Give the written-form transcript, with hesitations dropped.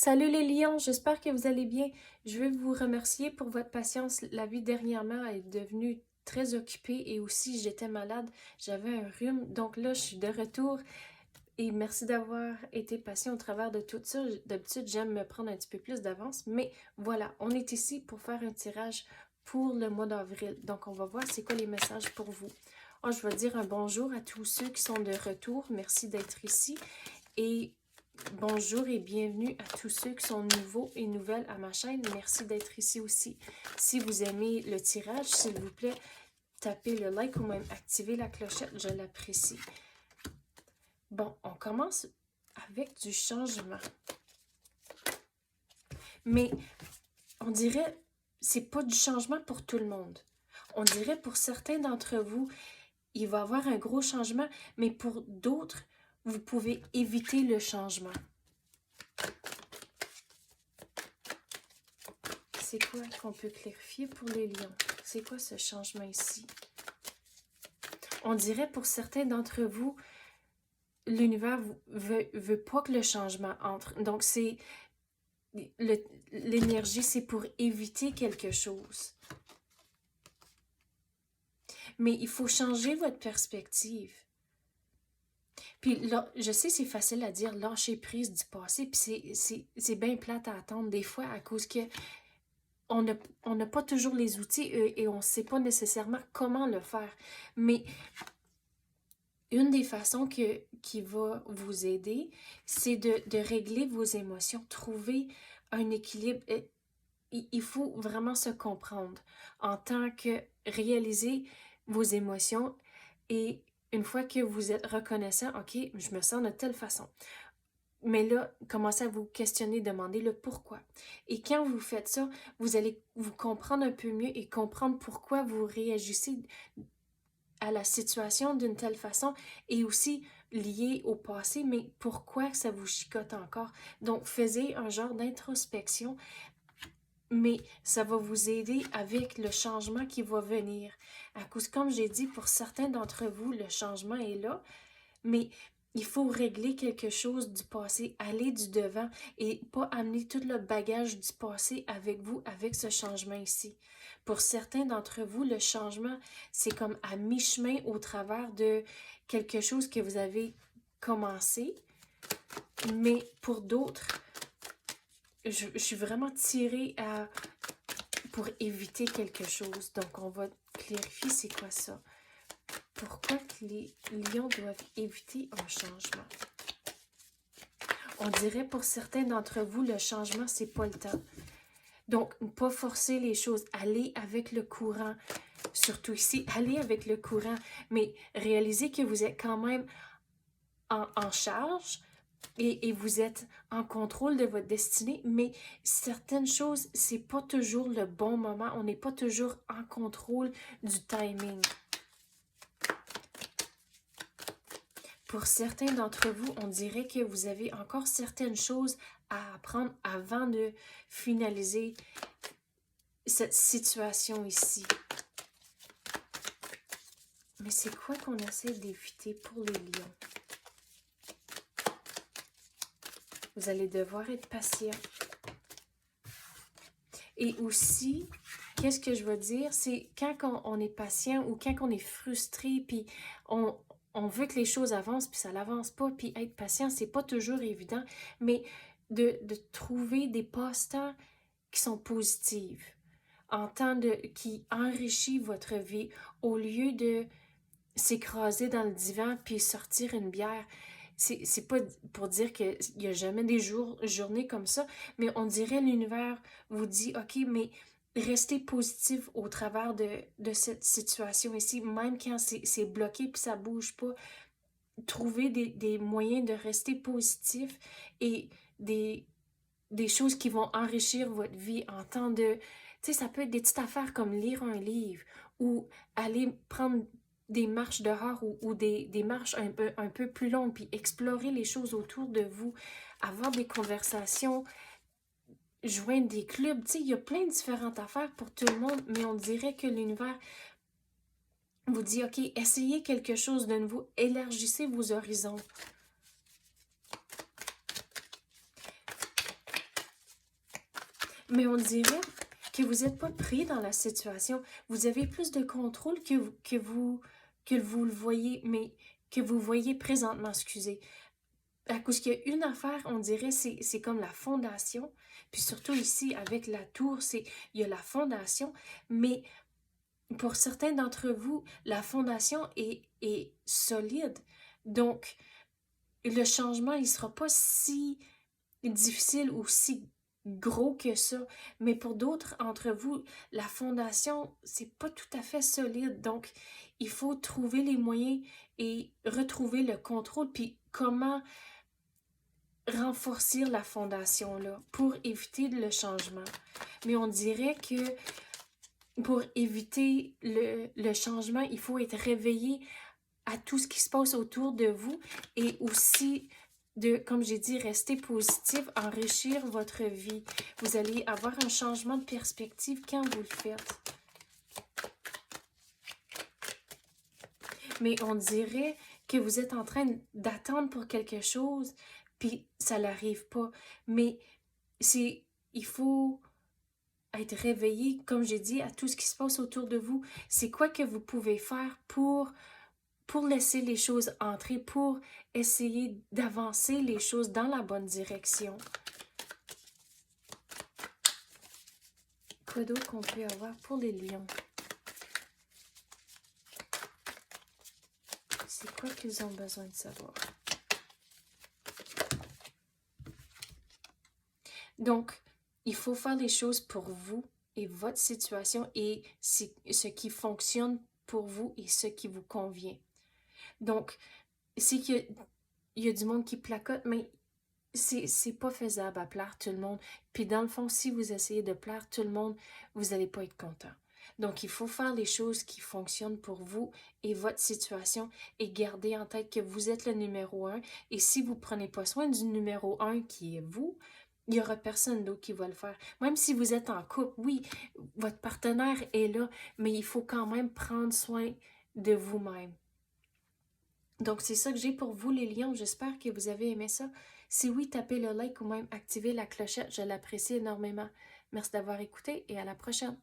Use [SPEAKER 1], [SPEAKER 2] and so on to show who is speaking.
[SPEAKER 1] Salut les lions, j'espère que vous allez bien. Je veux vous remercier pour votre patience. La vie dernièrement est devenue très occupée et aussi j'étais malade, j'avais un rhume. Donc là, je suis de retour et merci d'avoir été patient au travers de tout ça. D'habitude, j'aime me prendre un petit peu plus d'avance, mais voilà, on est ici pour faire un tirage pour le mois d'avril. Donc on va voir c'est quoi les messages pour vous. Je vais dire un bonjour à tous ceux qui sont de retour. Merci d'être ici. Et bonjour et bienvenue à tous ceux qui sont nouveaux et nouvelles à ma chaîne. Merci d'être ici aussi. Si vous aimez le tirage, s'il vous plaît, tapez le like ou même activez la clochette, je l'apprécie. Bon, on commence avec du changement. Mais on dirait, c'est pas du changement pour tout le monde. On dirait pour certains d'entre vous, il va y avoir un gros changement, mais pour d'autres, vous pouvez éviter le changement. C'est quoi qu'on peut clarifier pour les lions? C'est quoi ce changement ici? On dirait pour certains d'entre vous, l'univers veut pas que le changement entre. Donc, c'est l'énergie, c'est pour éviter quelque chose. Mais il faut changer votre perspective. Puis là, je sais, c'est facile à dire, lâcher prise du passé, puis c'est bien plate à attendre des fois à cause que on n'a pas toujours les outils et on ne sait pas nécessairement comment le faire. Mais une des façons qui va vous aider, c'est de régler vos émotions, trouver un équilibre. Il faut vraiment se comprendre en tant que réaliser vos émotions et une fois que vous êtes reconnaissant, OK, je me sens de telle façon. Mais là, commencez à vous questionner, demandez le pourquoi. Et quand vous faites ça, vous allez vous comprendre un peu mieux et comprendre pourquoi vous réagissez à la situation d'une telle façon et aussi lié au passé, mais pourquoi ça vous chicote encore. Donc, faisez un genre d'introspection, mais ça va vous aider avec le changement qui va venir. À cause, comme j'ai dit, pour certains d'entre vous, le changement est là, mais il faut régler quelque chose du passé, aller du devant et pas amener tout le bagage du passé avec vous, avec ce changement ici. Pour certains d'entre vous, le changement, c'est comme à mi-chemin au travers de quelque chose que vous avez commencé, mais pour d'autres, je suis vraiment tirée pour éviter quelque chose. Donc, on va clarifier c'est quoi ça. Pourquoi que les lions doivent éviter un changement? On dirait pour certains d'entre vous, le changement, c'est pas le temps. Donc, pas forcer les choses, aller avec le courant. Surtout ici, aller avec le courant, mais réalisez que vous êtes quand même en charge et vous êtes en contrôle de votre destinée, mais certaines choses, c'est pas toujours le bon moment. On n'est pas toujours en contrôle du timing. Pour certains d'entre vous, on dirait que vous avez encore certaines choses à apprendre avant de finaliser cette situation ici. Mais c'est quoi qu'on essaie d'éviter pour les lions? Vous allez devoir être patient. Et aussi, qu'est-ce que je veux dire? C'est quand on est patient ou quand on est frustré, puis on veut que les choses avancent, puis ça n'avance pas, puis être patient, c'est pas toujours évident, mais de trouver des passe-temps qui sont positifs, qui enrichit votre vie, au lieu de s'écraser dans le divan puis sortir une bière. C'est pas pour dire qu'il n'y a jamais des journées comme ça, mais on dirait l'univers vous dit, OK, mais restez positif au travers de cette situation ici, même quand c'est bloqué puis ça bouge pas. Trouvez des moyens de rester positif et des choses qui vont enrichir votre vie en temps de... Tu sais, ça peut être des petites affaires comme lire un livre ou aller prendre des marches dehors ou des marches un peu plus longues, puis explorer les choses autour de vous, avoir des conversations, joindre des clubs. Tu sais, il y a plein de différentes affaires pour tout le monde, mais on dirait que l'univers vous dit, OK, essayez quelque chose de nouveau, élargissez vos horizons. Mais on dirait que vous n'êtes pas pris dans la situation. Vous avez plus de contrôle que vous le voyez, mais que vous voyez présentement, excusez. À cause qu'il y a une affaire, on dirait, c'est comme la fondation. Puis surtout ici, avec la tour, il y a la fondation. Mais pour certains d'entre vous, la fondation est solide. Donc, le changement, il ne sera pas si difficile ou si gros que ça. Mais pour d'autres entre vous, la fondation, c'est pas tout à fait solide. Donc, il faut trouver les moyens et retrouver le contrôle. Puis comment renforcer la fondation là pour éviter le changement. Mais on dirait que pour éviter le changement, il faut être réveillé à tout ce qui se passe autour de vous et aussi de, comme j'ai dit, rester positif, enrichir votre vie. Vous allez avoir un changement de perspective quand vous le faites. Mais on dirait que vous êtes en train d'attendre pour quelque chose, puis ça n'arrive pas. Mais il faut être réveillé, comme j'ai dit, à tout ce qui se passe autour de vous. C'est quoi que vous pouvez faire pour laisser les choses entrer, pour essayer d'avancer les choses dans la bonne direction. Quoi d'autre qu'on peut avoir pour les lions? C'est quoi qu'ils ont besoin de savoir? Donc, il faut faire les choses pour vous et votre situation et ce qui fonctionne pour vous et ce qui vous convient. Donc, c'est qu'il y a du monde qui placote, mais c'est pas faisable à plaire tout le monde. Puis dans le fond, si vous essayez de plaire tout le monde, vous n'allez pas être content. Donc, il faut faire les choses qui fonctionnent pour vous et votre situation et garder en tête que vous êtes le numéro 1. Et si vous ne prenez pas soin du numéro 1 qui est vous, il n'y aura personne d'autre qui va le faire. Même si vous êtes en couple, oui, votre partenaire est là, mais il faut quand même prendre soin de vous-même. Donc, c'est ça que j'ai pour vous, les lions. J'espère que vous avez aimé ça. Si oui, tapez le like ou même activez la clochette. Je l'apprécie énormément. Merci d'avoir écouté et à la prochaine.